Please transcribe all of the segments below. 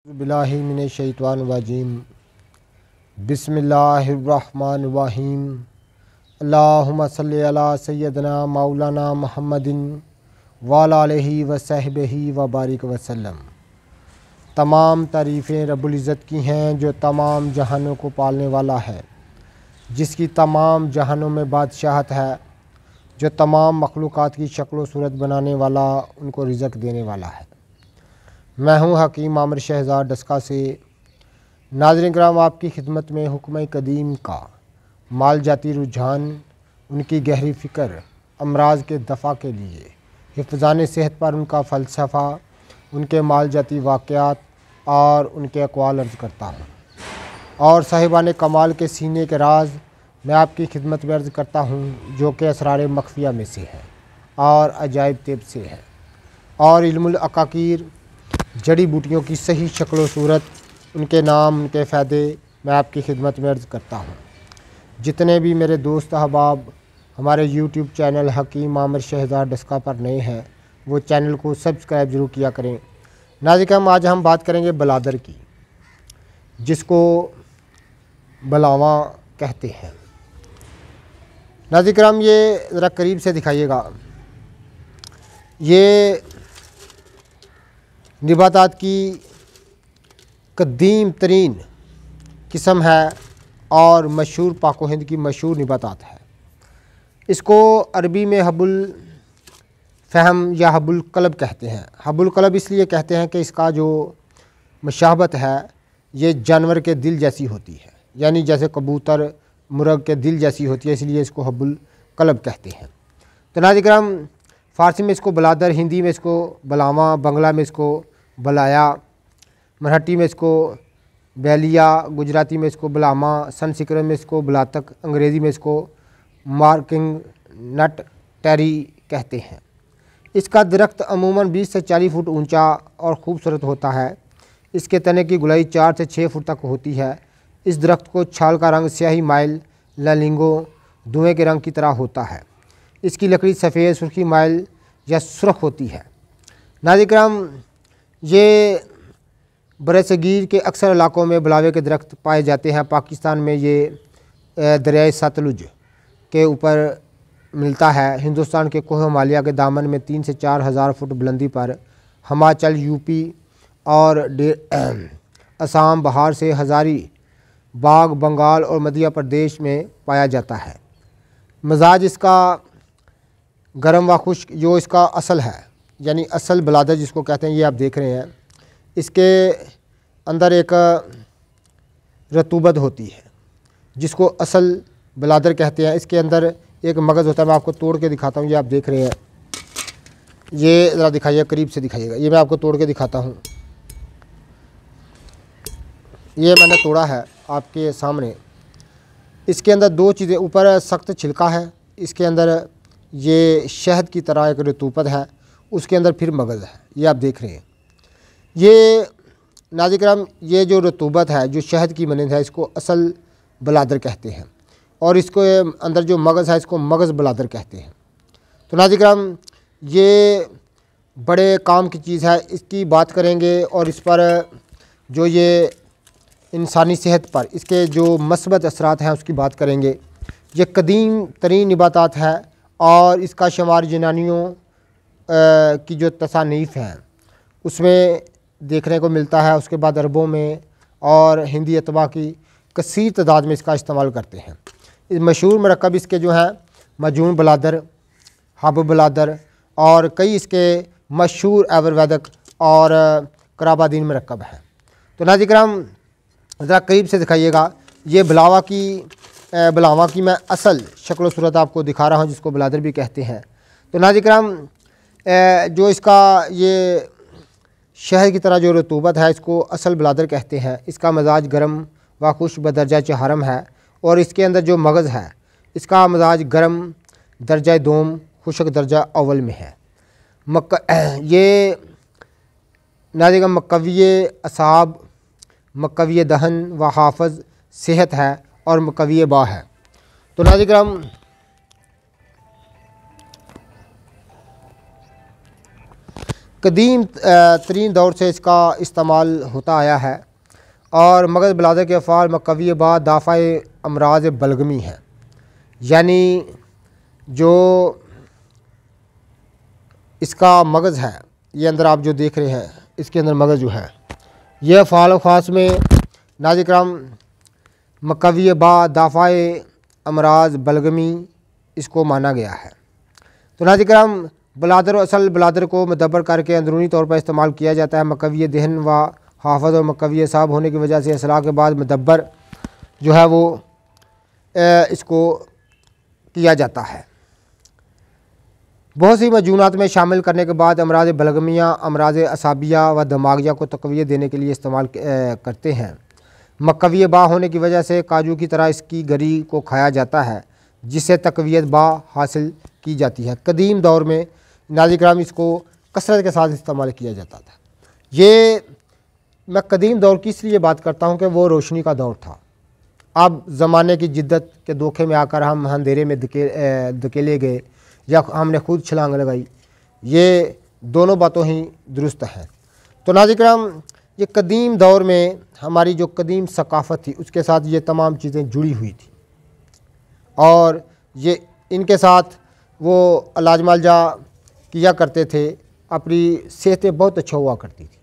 बिस्मिल्लाहिर्रहमानिर्रहीम बिस्मिल्लाहिर्रहमानिर्रहीम अल्लाहुम्मा सल्लि अला सय्यदना मौलाना मुहम्मदिन वाला आलिहि व सहबिही व बारिक वसल्लम। तमाम तारीफ़ें रब्बुल इज़्ज़त की हैं जो तमाम जहानों को पालने वाला है, जिसकी तमाम जहानों में बादशाहत है, जो तमाम मखलूक़ात की शक्ल व सूरत बनाने वाला, उनको रिज़्क़ देने वाला है। मैं हूँ हकीम आमिर शहज़ाद डस्का से। नाज़रीन किराम, आपकी खिदमत में हुक्म कदीम का माल जाती रुझान, उनकी गहरी फ़िक्र, अमराज के दफ़ा के लिए हिफ़्ज़ान सेहत पर उनका फ़लसफ़ा, उनके माल जाती वाक़यात और उनके अक़वाल अर्ज़ करता हूँ, और साहिबान कमाल के सीने के राज मैं आपकी खिदमत में अर्ज़ करता हूँ, जो कि असरार मख्फ़िया में से है और अजायब तेब से है, और इल्मुल अकाकीर जड़ी बूटियों की सही शक्ल व सूरत, उनके नाम, उनके फ़ायदे मैं आपकी खिदमत में अर्ज़ करता हूँ। जितने भी मेरे दोस्त अहबाब हमारे यूट्यूब चैनल हकीम आमिर शहज़ाद डस्का पर नए हैं, वो चैनल को सब्सक्राइब ज़रूर किया करें। नाज़रीन, आज हम बात करेंगे बलादर की, जिसको बलावा कहते हैं। नाज़रीन, ये ज़रा करीब से दिखाइएगा। ये निबातात की कदीम तरीन किस्म है और मशहूर पाको हिंद की मशहूर निबातात है। इसको अरबी में हबुल फ़हम या हबुल कलब कहते हैं। हबुल कलब इसलिए कहते हैं कि इसका जो मशाबत है ये जानवर के दिल जैसी होती है, यानी जैसे कबूतर मुर्ग के दिल जैसी होती है, इसलिए इसको हबुल कलब कहते हैं। तो नाज़रीन, फ़ारसी में इसको बलादर, हिंदी में इसको बलावा, बंगला में इसको बलाया, मराठी में इसको बैलिया, गुजराती में इसको बलामा, संस्कृत में इसको बलातक, अंग्रेज़ी में इसको मार्किंग नट टेरी कहते हैं। इसका दरख्त अमूमन 20 से 40 फुट ऊंचा और ख़ूबसूरत होता है। इसके तने की गुलाई 4 से 6 फुट तक होती है। इस दरख्त को छाल का रंग स्याही माइल लालिंगो धुएँ के रंग की तरह होता है। इसकी लकड़ी सफ़ेद, सुर्खी माइल या सुर्ख होती है। नाज़रीन, ये बरसगीर के अक्सर इलाकों में बलावे के दरख्त पाए जाते हैं। पाकिस्तान में ये दरियाए सतलुज के ऊपर मिलता है। हिंदुस्तान के कोह हिमालय के दामन में 3 से 4 हज़ार फुट बुलंदी पर, हिमाचल, यूपी और असम, बिहार से हज़ारी बाग, बंगाल और मध्य प्रदेश में पाया जाता है। मिजाज इसका गर्म व खुश्क, जो इसका असल है, यानी असल बलादर जिसको कहते हैं, ये आप देख रहे हैं। इसके अंदर एक रतूबत होती है जिसको असल बलादर कहते हैं। इसके अंदर एक मगज़ होता है, मैं आपको तोड़ के दिखाता हूँ। ये आप देख रहे हैं, ये ज़रा दिखाइए, करीब से दिखाइएगा। ये मैं आपको तोड़ के दिखाता हूँ। ये मैंने तोड़ा है आपके सामने। इसके अंदर दो चीज़ें, ऊपर सख्त छिलका है, इसके अंदर ये शहद की तरह एक रतूबत है, उसके अंदर फिर मगज़ है। ये आप देख रहे हैं। ये नाज़रीन, ये जो रतूबत है, जो शहद की मानंद है, इसको असल बलादर कहते हैं, और इसको अंदर जो मगज़ है, इसको मगज़ बलादर कहते हैं। तो नाज़रीन, ये बड़े काम की चीज़ है, इसकी बात करेंगे, और इस पर जो ये इंसानी सेहत पर इसके जो मस्बत असरात हैं उसकी बात करेंगे। ये कदीम तरीन निबातात है और इसका शुमार यूनानियों की जो तसानीफ़ हैं उसमें देखने को मिलता है। उसके बाद अरबों में और हिंदी अतबा की कसीर तादाद में इसका इस्तेमाल करते हैं। इस मशहूर मरकब इसके जो हैं मजून बलादर, हब बलादर, और कई इसके मशहूर आयुर्वेदिक और कराबादीन मरकब हैं। तो नाज़रीन, ज़रा करीब से दिखाइएगा। ये बलावा की मैं असल शक्ल व सूरत आपको दिखा रहा हूँ, जिसको बलादर भी कहते हैं। तो नाज़रीन, जो इसका ये शहद की तरह जो रतूबत है, इसको असल बलादर कहते हैं। इसका मिजाज गर्म व खुश्क बदरजा चहरम है, और इसके अंदर जो मगज़ है, इसका मिजाज गर्म दर्जा दोम, खुश्क दर्जा अव्वल में है। ये नाज़रीन, मकविये असाब, मकविये दहन व हाफज सेहत है, और मकविये बा है। तो नाज़रीन, कदीम तरीन दौर से इसका इस्तेमाल होता आया है और मगज़ बलादर के अफ़ाल मकवी बाद दाफ़ा अमराज बलगमी है, यानी जो इसका मगज़ है, ये अंदर आप जो देख रहे हैं इसके अंदर मगज़ जो है, यह फ़ाल ख़ास में नाज़िर किराम मकवी बाद दाफ़ा अमराज बलगमी इसको माना गया है। तो नाज़िर किराम बलादर और असल बलादर को मुदब्बर करके अंदरूनी तौर पर इस्तेमाल किया जाता है। मकवी दहन व हाफ़ज़ और मकवी साहब होने की वजह से असलाह के बाद मुदब्बर जो है वो इसको किया जाता है। बहुत सी मजूनात में शामिल करने के बाद अमराज बलगमिया अमराज असाबिया व दमागिया को तक़वियत देने के लिए इस्तेमाल करते हैं। मकवी बा होने की वजह से काजू की तरह इसकी गरी को खाया जाता है, जिससे तक़वियत बा हासिल की जाती है। कदीम दौर में नाज़िर किराम इसको कसरत के साथ इस्तेमाल किया जाता था। ये मैं कदीम दौर की इसलिए बात करता हूँ कि वो रोशनी का दौर था। अब ज़माने की जिद्दत के धोखे में आकर हम अंधेरे में धकेले गए या हमने खुद छलांग लगाई, ये दोनों बातों ही दुरुस्त हैं। तो नाज़िर किराम ये कदीम दौर में हमारी जो कदीम सकाफ़त थी उसके साथ ये तमाम चीज़ें जुड़ी हुई थी और ये इनके साथ वो इलाज मालजा किया करते थे। अपनी सेहतें बहुत अच्छा हुआ करती थी,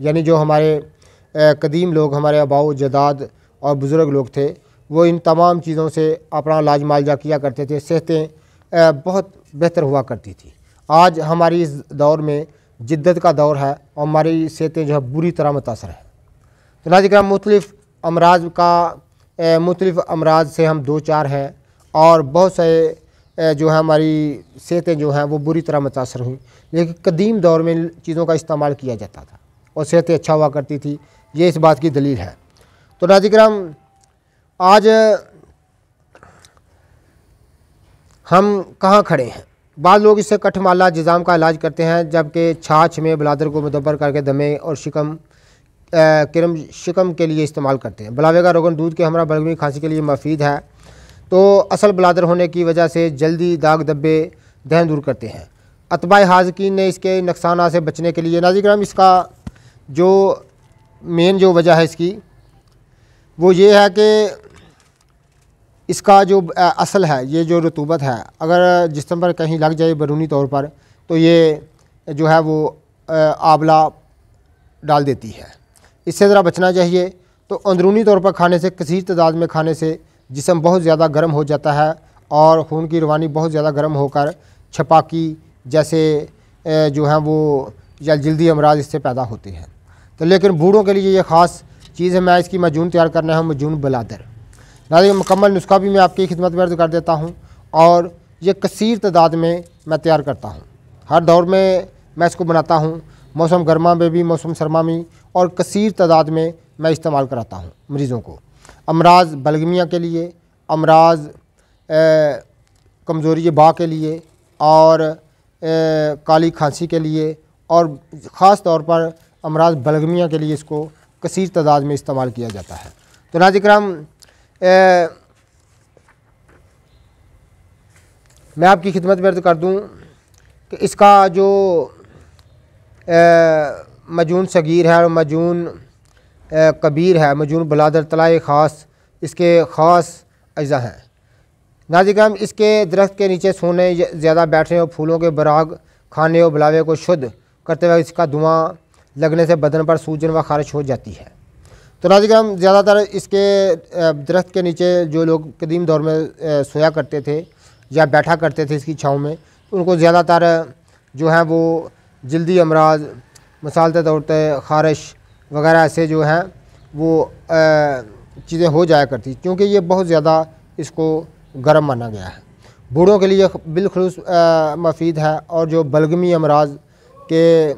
यानी जो हमारे कदीम लोग, हमारे आबाओ जदाद और बुज़ुर्ग लोग थे, वो इन तमाम चीज़ों से अपना इलाज मालजा किया करते थे। सेहतें बहुत बेहतर हुआ करती थी। आज हमारी इस दौर में जिद्दत का दौर है और हमारी सेहतें जो है बुरी तरह मुतासर हैं। तो नाज़िर किराम मुख्तलिफ़ अमराज से हम दो चार हैं और बहुत से जो है हमारी सेहतें जो हैं वो बुरी तरह मुतासर हुई, लेकिन कदीम दौर में चीज़ों का इस्तेमाल किया जाता था और सेहतें अच्छा हुआ करती थी। ये इस बात की दलील है। तो नाज़िर किराम आज हम कहाँ खड़े हैं? बाद लोग इससे कठमाला जिज़ाम का इलाज करते हैं, जबकि छाछ में बलादर को मुदब्बर करके दमे और शिकम के लिए इस्तेमाल करते हैं। बलावे का रोगन दूध के हमरा बलगमी खांसी के लिए मुफीद है। तो असल बलादर होने की वजह से जल्दी दाग धब्बे दहन दूर करते हैं। अतबाए हाज़कीन ने इसके नुकसान से बचने के लिए नाज़िर किराम इसका जो मेन जो वजह है इसकी वो ये है कि इसका जो असल है, ये जो रतूबत है, अगर जिस्म पर कहीं लग जाए बैरूनी तौर पर तो ये जो है वो आंवला डाल देती है। इससे ज़रा बचना चाहिए। तो अंदरूनी तौर पर खाने से, कसीर तादाद में खाने से जिस्म बहुत ज़्यादा गर्म हो जाता है और खून की रवानी बहुत ज़्यादा गर्म होकर छपाकी जैसे जो हैं वो या जल्दी अमराज इससे पैदा होते हैं। तो लेकिन बूढ़ों के लिए ये ख़ास चीज़ है। मैं इसकी मजून तैयार करना है, मजून बलादर। नाज़िर मुकम्मल नुस्खा भी मैं आपकी खिदमत में अर्ज़ कर देता हूँ और ये कसीर तादाद में मैं तैयार करता हूँ। हर दौर में मैं इसको बनाता हूँ, मौसम गर्मा में भी, मौसम सरमा में, और कसीर तादाद में मैं इस्तेमाल कराता हूँ मरीज़ों को। अमराज बलगमिया के लिए, अमराज कमज़ोरी बा के लिए और काली खांसी के लिए और ख़ास तौर पर अमराज बलगमिया के लिए इसको कसीर तादाद में इस्तेमाल किया जाता है। तो नाज़िर किराम मैं आपकी खिदमत में अर्ज़ कर दूँ कि इसका जो मजून सगीर है और मजून कबीर है, मजून बलादर तलाए ख़ास, इसके ख़ास अज्जा हैं। नाज़िर किराम इसके दरख्त के नीचे सोने, ज़्यादा बैठने और फूलों के बराग खाने और बुलावे को शुद्ध करते हुए इसका धुआं लगने से बदन पर सूजन व खारिश हो जाती है। तो नाज़िर किराम ज़्यादातर इसके दरख्त के नीचे जो लोग कदीम दौर में सोया करते थे या बैठा करते थे इसकी छाँव में, उनको ज़्यादातर जो है वो जल्दी अमराज, मसालते दौड़ते, खारिश वगैरह ऐसे जो हैं वो चीज़ें हो जाया करती, क्योंकि ये बहुत ज़्यादा इसको गर्म माना गया है। बूढ़ों के लिए बिलखुसूस मुफीद है और जो बलगमी अमराज के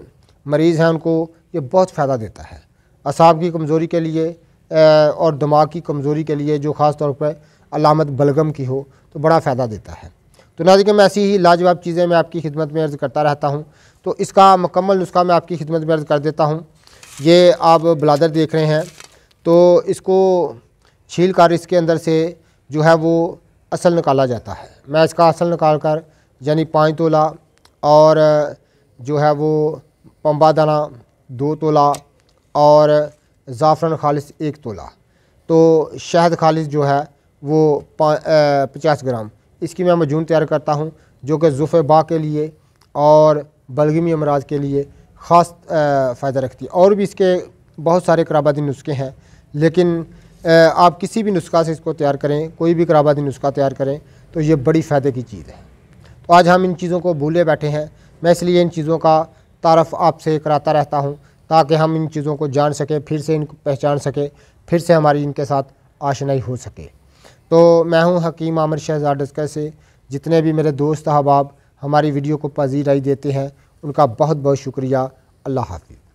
मरीज़ हैं उनको ये बहुत फ़ायदा देता है। असाब की कमज़ोरी के लिए और दिमाग की कमज़ोरी के लिए जो ख़ास तौर पर अलामत बलगम की हो तो बड़ा फ़ायदा देता है। तो नाज़िर मैं ऐसी ही लाजवाब चीज़ें मैं आपकी खिदमत में अर्ज़ करता रहता हूँ। तो इसका मुकम्मल नुस्खा मैं आपकी खिदमत में अर्ज़ कर देता हूँ। ये आप बलादर देख रहे हैं, तो इसको छील कर इसके अंदर से जो है वो असल निकाला जाता है। मैं इसका असल निकाल कर यानी 5 तोला और जो है वो पंबा दाना 2 तोला और ज़ाफ़रान खालिस 1 तोला। तो शहद खालिस जो है वो 50 ग्राम। इसकी मैं मजून तैयार करता हूँ जो कि ज़ुफ़े बा के लिए और बलगमी अमराज के लिए ख़ास फ़ायदा रखती है। और भी इसके बहुत सारे कराबाती नुस्खे हैं, लेकिन आप किसी भी नुस्खा से इसको तैयार करें, कोई भी कराबाती नुस्खा तैयार करें तो ये बड़ी फ़ायदे की चीज़ है। तो आज हम इन चीज़ों को भूले बैठे हैं। मैं इसलिए इन चीज़ों का तारफ़ आपसे कराता रहता हूँ ताकि हम इन चीज़ों को जान सकें, फिर से इनको पहचान सकें, फिर से हमारी इनके साथ आशनाई हो सके। तो मैं हूँ हकीम आमिर शहज़ाद डस्कर से। जितने भी मेरे दोस्त अहबाब हमारी वीडियो को पज़ीराई देते हैं उनका बहुत बहुत शुक्रिया। अल्लाह हाफ़िज़।